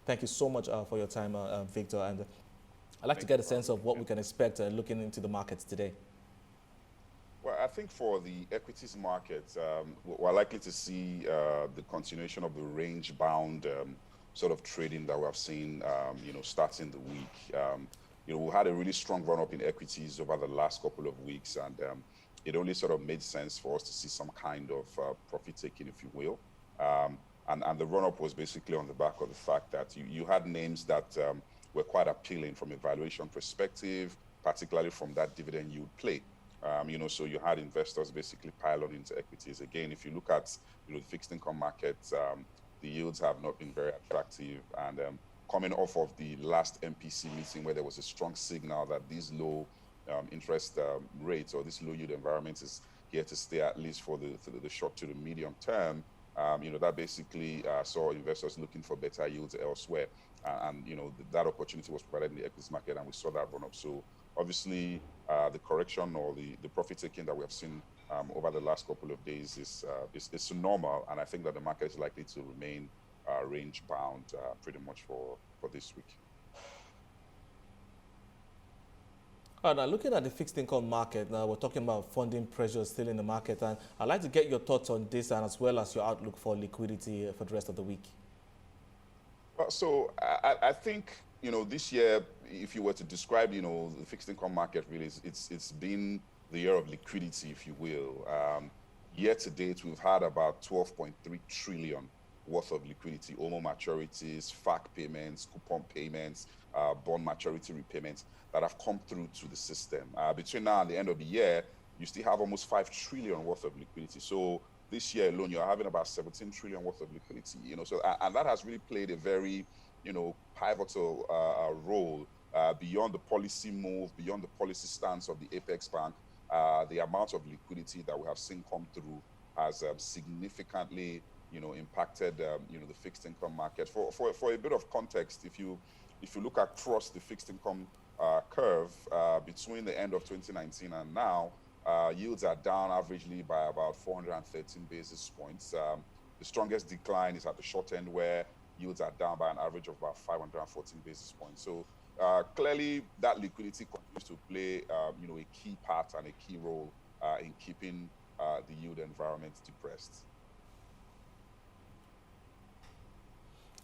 Thank you so much for your time, Victor. And I'd like to get a sense of what we can expect looking into the markets today. Well, I think for the equities market, we're likely to see the continuation of the range-bound sort of trading that we have seen, starting the week. We had a really strong run-up in equities over the last couple of weeks, and it only sort of made sense for us to see some kind of profit taking, if you will. And the run-up was basically on the back of the fact that you had names that were quite appealing from a valuation perspective, particularly from that dividend yield play. So you had investors basically pile on into equities. Again, if you look at the fixed income markets, the yields have not been very attractive. And coming off of the last MPC meeting where there was a strong signal that these low interest rates or this low yield environment is here to stay, at least for the short to the medium term, that basically saw investors looking for better yields elsewhere. And that opportunity was provided in the equities market, and we saw that run up. So obviously, the correction or the profit taking that we have seen over the last couple of days is normal, and I think that the market is likely to remain range bound pretty much for this week. Now, looking at the fixed income market, now we're talking about funding pressure still in the market, and I'd like to get your thoughts on this and as well as your outlook for liquidity for the rest of the week. So I think, this year, if you were to describe, the fixed income market, really, it's been the year of liquidity, if you will. Year to date, we've had about 12.3 trillion worth of liquidity, OMO maturities, FAC payments, coupon payments, bond maturity repayments that have come through to the system. Between now and the end of the year, you still have almost 5 trillion worth of liquidity. So this year alone, you're having about 17 trillion worth of liquidity, and that has really played a very, pivotal role beyond the policy move, beyond the policy stance of the Apex Bank. The amount of liquidity that we have seen come through has significantly, impacted, the fixed income market. For a bit of context, if you look across the fixed income curve between the end of 2019 and now, yields are down averagely by about 413 basis points. The strongest decline is at the short end, where yields are down by an average of about 514 basis points. So clearly, that liquidity continues to play, a key part and a key role in keeping the yield environment depressed.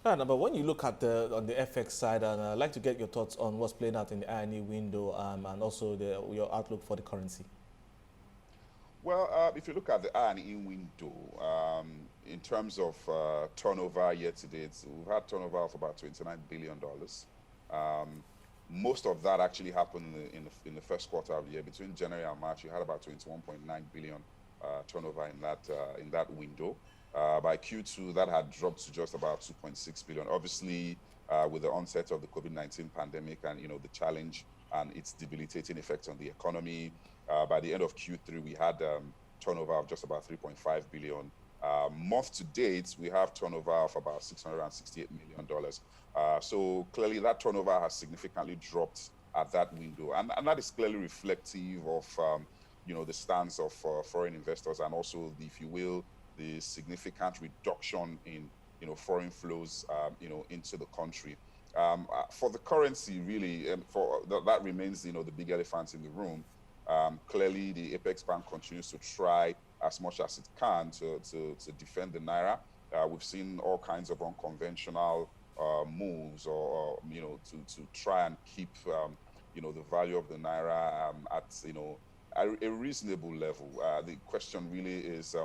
But when you look at on the FX side, and I'd like to get your thoughts on what's playing out in the INE window and also your outlook for the currency. Well, if you look at the INE window, in terms of turnover year to date, we've had turnover of about $29 billion. Most of that actually happened in the first quarter of the year. Between January and March, you had about 21.9 billion turnover in that window. By Q2, that had dropped to just about 2.6 billion. Obviously, with the onset of the COVID-19 pandemic and the challenge and its debilitating effects on the economy, by the end of Q3, we had turnover of just about 3.5 billion. Month to date, we have turnover of about $668 million. So clearly, that turnover has significantly dropped at that window, and that is clearly reflective of the stance of foreign investors, and also, if you will, the significant reduction in foreign flows into the country. For the currency, really, that remains the big elephant in the room. Clearly, the Apex Bank continues to try as much as it can to defend the naira. We've seen all kinds of unconventional moves, or to try and keep the value of the naira at a reasonable level. The question really is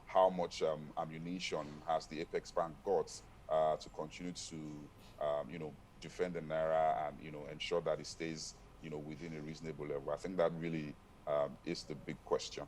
how much ammunition has the Apex Bank got to continue to defend the naira and ensure that it stays within a reasonable level. I think that really is the big question.